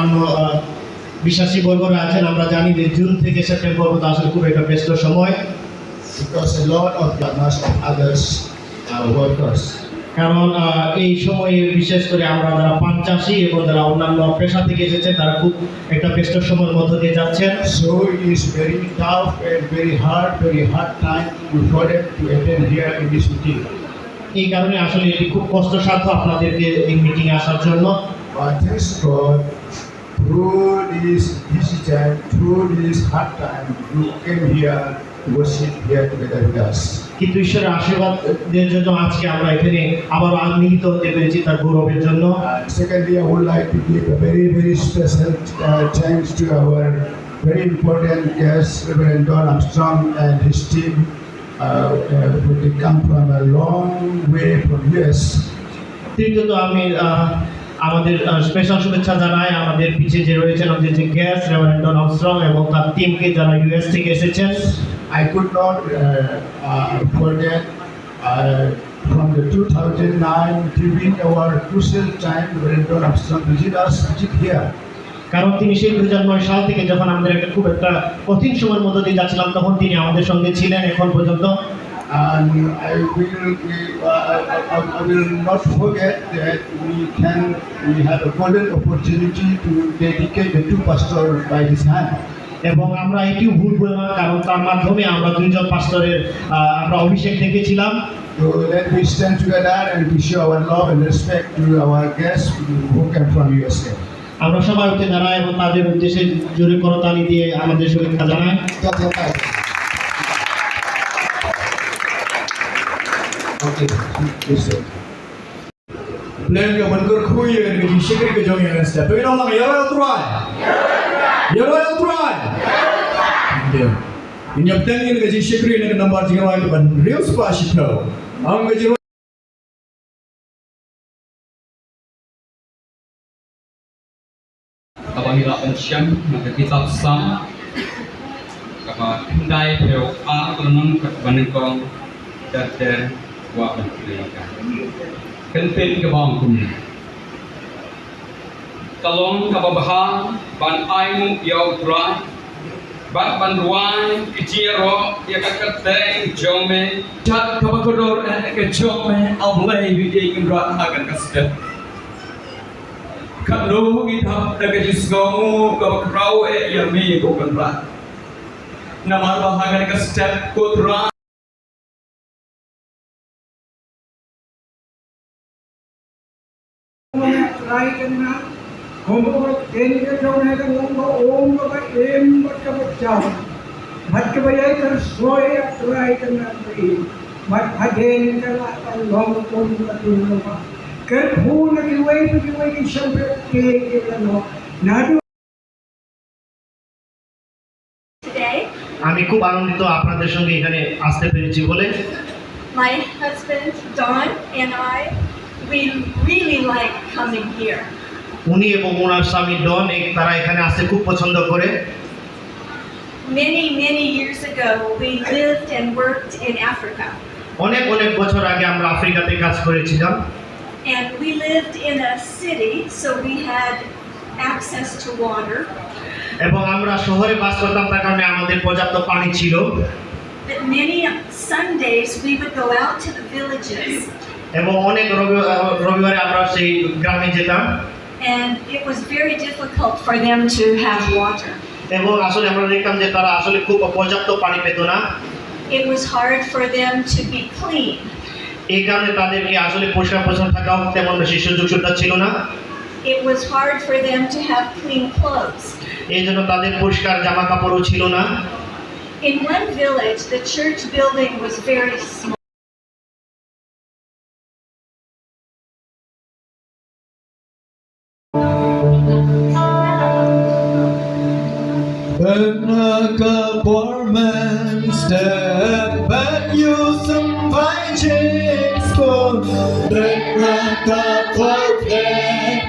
অন্যান্য বিশ্বাসী বর্গরা আছেন, আমরা জানি যে জুন থেকে সেপ্টেম্বর পর্যন্ত আসলে খুব একটা ব্যস্ত সময়, because a lot of farmers and others workers. কারণ এই সময়ে বিশেষ করে আমরা যারা পান চাষি এবং যারা অন্যান্য পেশা থেকে এসেছেন তারা খুব একটা ব্যস্ত সময়ের মধ্য দিয়ে যাচ্ছেন। So it is very tough and very hard time for them to attend here in this meeting. এই কারণে আসলে এটি খুব কষ্টসাধ্য আপনাদেরকে এই মিটিং আসার জন্য। But thanks God, through this busy time, through this hard time, you came here to worship here together with us. কিন্তু ঈশ্বরের আশীর্বাদের জন্য আজকে আমরা এখানে আবার মিলিত হতে পেরেছি তার গৌরবের জন্য। Secondly, I would like to give a very special thanks to our very important guest, Reverend Don Armstrong and his team. They come from a long way from US. তৃতীয়ত আমি আমাদের স্পেশাল শুভেচ্ছা জানাই আমাদের পিছিয়ে যে রয়েছেন আমাদের যে গেস্ট রেভারেন্ড ডন আর্মস্ট্রং এবং তার টিমকে যারা ইউএস থেকে এসেছেন। I could not forget from the 2009 during our crucial time Reverend Don Armstrong visit here. কারণ তিনি সেই 2009 সাল থেকে যখন আমাদের একটা খুব একটা কঠিন সময়ের মধ্য দিয়ে যাচ্ছিলাম তখন তিনি আমাদের সঙ্গে ছিলেন এখন পর্যন্ত। And I will not forget that we have a golden opportunity to dedicate the two pastors by his hand. এবং আমরা এটিও ভুলবো না কারণ তার মাধ্যমে আমরা দুইজন পাস্টরের আমরা অভিষেক দেখেছিলাম। So let me stand together and we show our love and respect to our guests who came from USA. আমরা সবাই উঠে দাঁড়াই এবং তাদের উদ্দেশ্যে জোরে করতালি দিয়ে আমাদের শুভেচ্ছা জানাই। Lên cái mình cứ khui cái gì xí cái cho người step. Tôi nói là nhớ đâu try. Nhớ đâu try. Được. Nhập tên cái gì xí cái number gì cái mình real splash thôi. Ang cái gì Apabila pensiun maka kita sama kapa dai theo a tunan banengkong dan wa pendidikan kentin ke bang kum kalong kapa bahan ban aimu yau trai ban ruai ijiro ya kakateng jome chat kapa kodor ke jome ablay biding rat akan kasih kalau kita dekat jiskamu kau kerau yang ni kau kenal. Nama bahagian ke step kotra. Raikana, homo ini kalau nak ngomong om bapak em baca baca, baca baca tersoy raikana ini, baca haden kalau ngomong om baca ngomong. Kerana kiwai sampai ke nadu. আমি খুব আনন্দিত আপনাদের সঙ্গে এখানে আসতে পেরেছি বলে। My husband Don and I, we really like coming here. উনি এবং ওনার স্বামী ডন তারা এখানে আসতে খুব পছন্দ করে। Many years ago, we lived and worked in Africa. অনেক বছর আগে আমরা আফ্রিকাতে কাজ করেছিলাম। And we lived in a city, so we had access to water. এবং আমরা শহরে বাস করতাম তার কারণে আমাদের পর্যাপ্ত পানি ছিল। But many Sundays we would go out to the villages. এবং অনেক রবিবারে আমরা সেই গ্রামে যেতাম। And it was very difficult for them to have water. এবং আসলে আমরা দেখতাম যে তারা আসলে খুব পর্যাপ্ত পানি পেত না। It was hard for them to be clean. এই কারণে তাদেরকে আসলে পরিষ্কার পরিচ্ছন্ন থাকাও তেমন বেশি সুযোগ সুবিধা ছিল না। It was hard for them to have clean clothes. এই জন্য তাদের পরিষ্কার জামা কাপড়ও ছিল না। In one village, the church building was very small. Penaka Borman step back you some fine chicks for Penaka Borman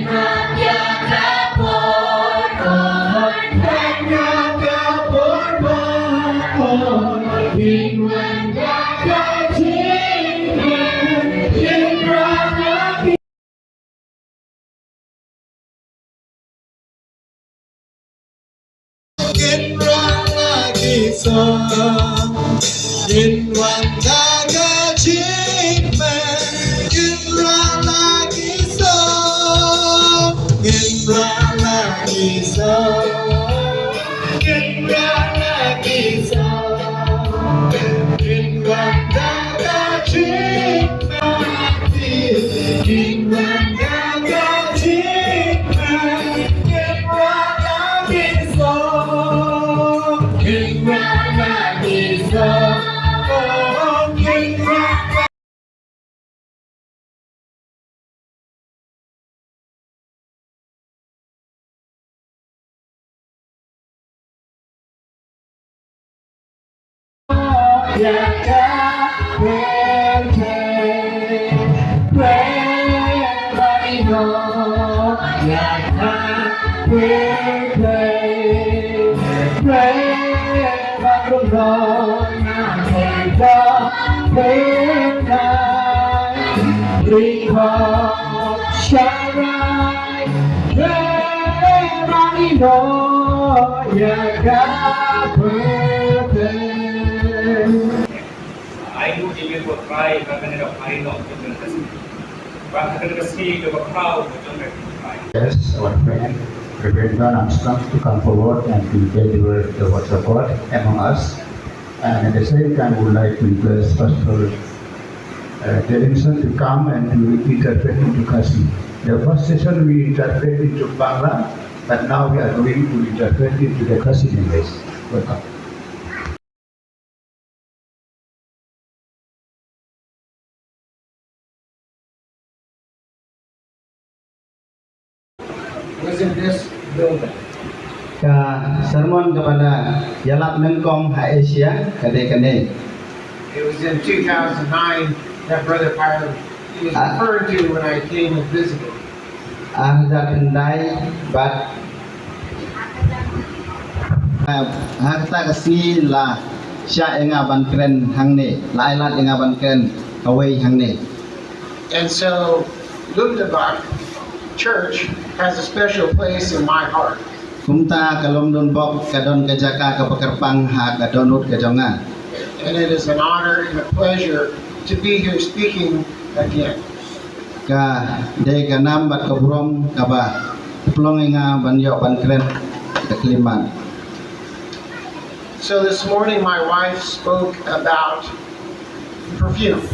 Penaka Borman Penaka Borman I do even for try bahkan ada lain of the kasih. Bahkan kasih ke bakal macam try. Yes, our friend Reverend John Armstrong to come forward and to deliver the word of God among us. And at the same time, we would like to request Pastor Davidson to come and to interpret into Kasi. The first session we interpreted into Bangla, but now we are going to interpret into the Kasi language. Welcome. Was in this building. Sermon kepada Yalap Nengkom Asia kade-kade. It was in 2009 that Brother Pilot he was referred to when I came and visited. Ahza kendai bat hakta kasni la sya enga ban kren hang ne lai lat enga ban kren away hang ne. And so Lundabak Church has a special place in my heart. Kumta kalom don bok kadon kajaka kapakarpang ha kadonut kajonga. And it is an honor and a pleasure to be here speaking again. Ka de kanam bat kabrom kaba plong enga ban yo ban kren takliman. So this morning my wife spoke about perfume.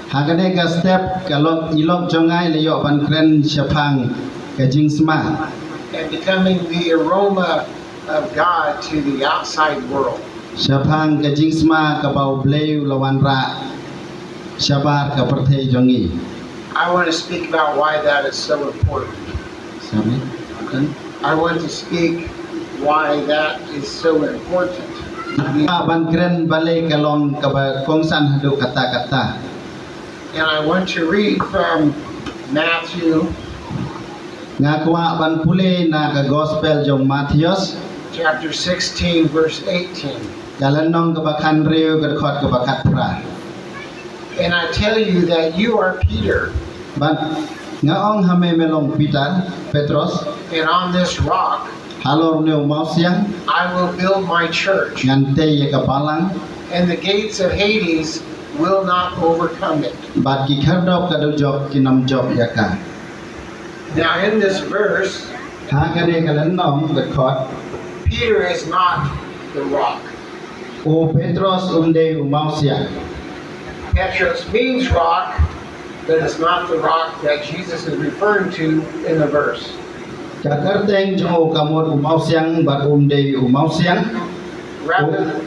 Hagade ka step kalok ilok jongai leyo ban kren syapang kajing sma. And becoming the aroma of God to the outside world. Syapang kajing sma kabau bleu lawan ra syabar ka perthei jongi. I want to speak about why that is so important. Sabi kan I want to speak why that is so important. ban kren bale kalon kaba kongsan hadu kata-kata. And I want to read from Matthew Nga kuwa ban pule na ka gospel jong Matthews chapter 16, verse 18. kalanong kabakan riu kadkhot kabakat pra. And I tell you that you are Peter, Ban ngaong hame melong Peter Petros and on this rock halor neu mausiang I will build my church, ngante ye kapalang and the gates of Hades will not overcome it. bat ki khardop kadujok kinam job yaka. Now, in this verse, Ha kade kalanong kadkhot Peter is not the rock. o Petros umde umausiang. Petros means rock, but it's not the rock that Jesus is referring to in the verse. Kakarteng jong kamot umausiang bat umde umausiang Rather,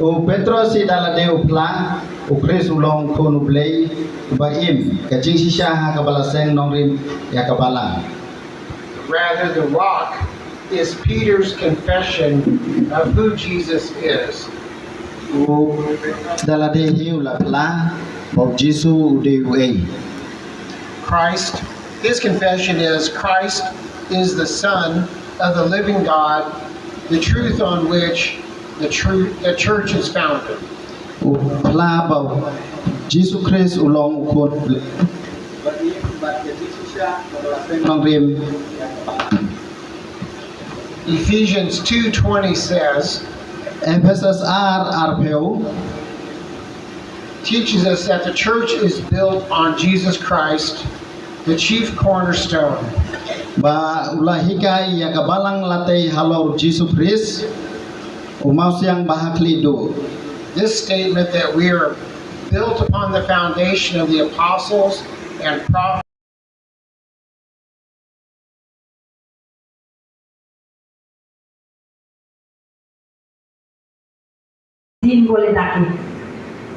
o Petros si dalade upla o Chris ulong kon ublei baim kajing sisya ha kabalaseng nongrim ya kabalang. rather the rock is Peter's confession of who Jesus is. O dalade hiu la pla bau Jisu ude uei. Christ, his confession is Christ is the Son of the living God, the truth on which the church is founded. O pla bau Jisu Christ ulong ukot nongrim. Ephesians 2:20 says, FSSR RPO teaches us that the church is built on Jesus Christ, the chief cornerstone. ba ulah hikai ya kabalang latay halor Jesus Christ umau siang bahaklido. This statement that we are built upon the foundation of the apostles and prophets দিন বলে ডাকে।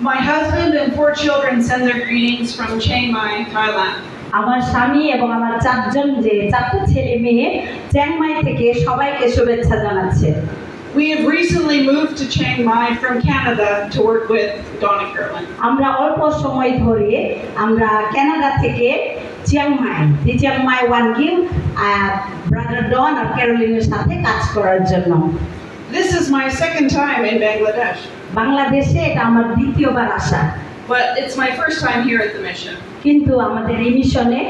My husband and 4 children send their greetings from Chiang Mai, Thailand. আমার স্বামী এবং আমার 4টা ছেলে মেয়ে চ্যাংমাই থেকে সবাইকে শুভেচ্ছা জানাচ্ছে। We have recently moved to Chiang Mai from Canada to work with Don and Carolyn. আমরা অল্প সময় ধরে আমরা কানাডা থেকে চিয়াংমাই ওয়ানগিম ব্রাদার ডন আর ক্যারোলিনের সাথে কাজ করার জন্য। This is my second time in Bangladesh, বাংলাদেশে এটা আমার দ্বিতীয়বার আসা, but it's my first time here at the mission. কিন্তু আমাদের এই মিশনে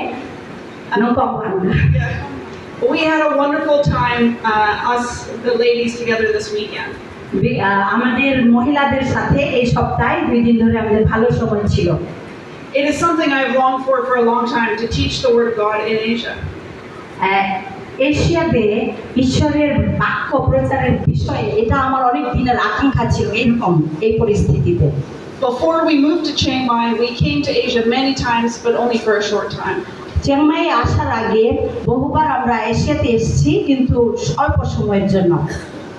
We had a wonderful time, us the ladies together this weekend. আমাদের মহিলাদের সাথে এই সপ্তাহে 2 দিন ধরে আমাদের ভালো সময় ছিল। It is something I've longed for a long time, to teach the word of God in Asia. এশিয়াতে ঈশ্বরের বাক্য প্রচারের বিষয়ে এটা আমার অনেক দিনের আকাঙ্ক্ষা ছিল এরকম এই পরিস্থিতিতে। Before we moved to Chiang Mai, we came to Asia many times, but only for a short time. Chiang Mai আসার আগে বহুবার আমরা এশিয়াতে এসেছি, কিন্তু অল্প সময়ের জন্য।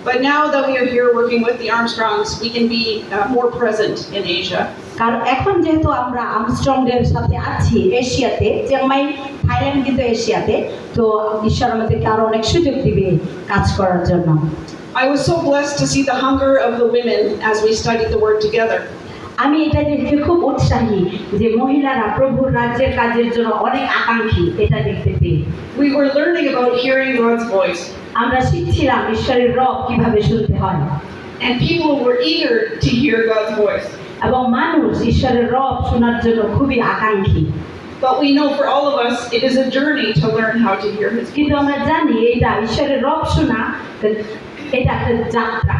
But now that we are here working with the Armstrongs, we can be more present in Asia. কারণ এখন যেহেতু আমরা আর্মস্ট্রংদের সাথে আছি এশিয়াতে, চিয়াংমাই থাইল্যান্ড কিন্তু এশিয়াতে, তো ঈশ্বর আমাদেরকে আরো অনেক সুযোগ দিবে কাজ করার জন্য। I was so blessed to see the hunger of the women as we studied the word together. আমি এটা দেখে খুব উৎসাহী যে মহিলারা প্রভুর রাজ্যের কাজের জন্য অনেক আকাঙ্ক্ষী, এটা দেখতে পেয়ে। We were learning about hearing God's voice. আমরা শিখছিলাম ঈশ্বরের রব কিভাবে শুনতে হয়। And people were eager to hear God's voice. এবং মানুষ ঈশ্বরের রব শোনার জন্য খুবই আকাঙ্ক্ষী। But we know for all of us, it is a journey to learn how to hear His কিন্তু voice. আমরা জানি এটা ঈশ্বরের রব শোনা এটা একটা যাত্রা।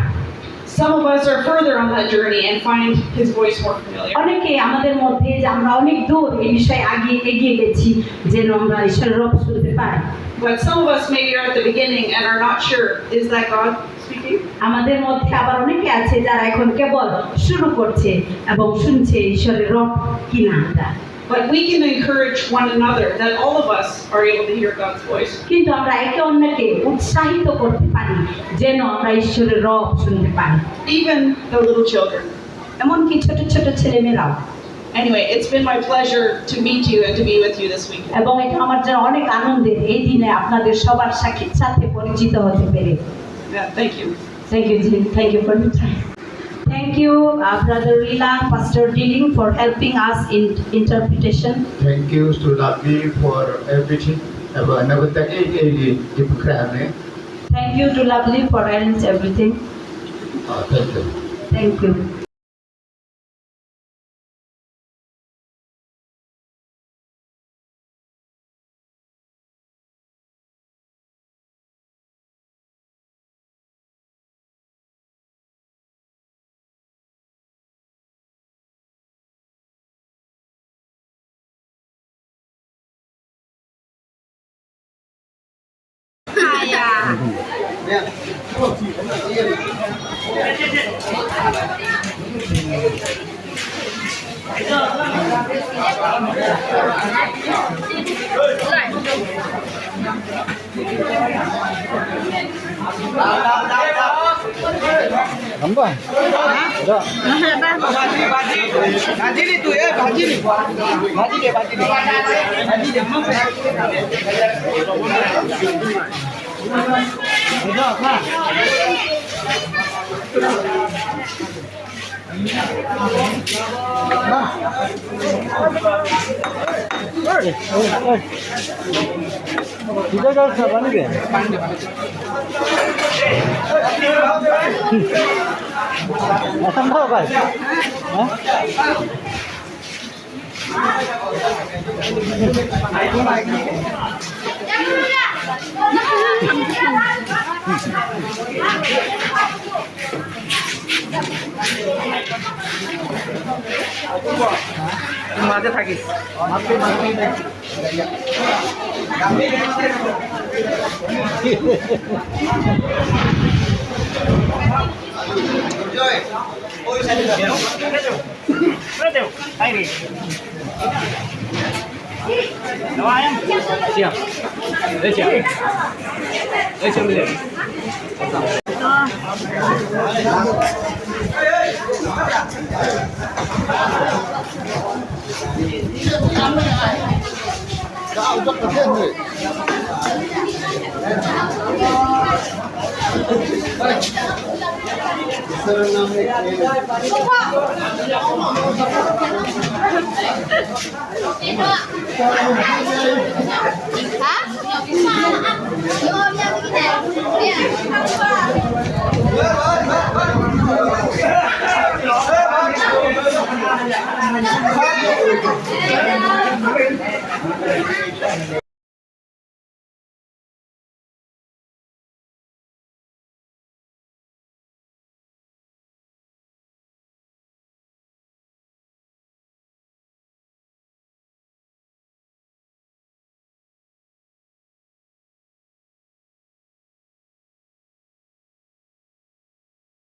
Some of us are further on that journey and find His voice more familiar. অনেকে আমাদের মধ্যে যে আমরা অনেক দূর এই বিষয়ে এগিয়ে গেছি যেন আমরা ঈশ্বরের রব শুনতে পাই। But some of us maybe are at the beginning and are not sure, is that God speaking? আমাদের মধ্যে আবার অনেকে আছে যারা এখন কেবল শুরু করছে এবং শুনছে ঈশ্বরের রব কিনা এটা। But we can encourage one another that all of us are able to hear God's voice. কিন্তু আমরা একে অন্যকে উৎসাহিত করতে পারি যেন আমরা ঈশ্বরের রব শুনতে পারি, Even the little children. এমনকি ছোট ছোট ছেলেমেয়েরাও। Anyway, it's been my pleasure to meet you and to be with you this week. এবং এটা আমার জন্য অনেক আনন্দের এই দিনে আপনাদের সবার সাথে পরিচিত হতে পেরে। Yeah, thank you. Thank you, Jim. Thank you for your time. Thank you, Brother Rila, Pastor Dilling, for helping us in interpretation. Thank you to Lovely for everything. Never thank you the program. Thank you to Lovely for arranging everything. Thank you. Thank you. মাঝে থাকিস siap Hah?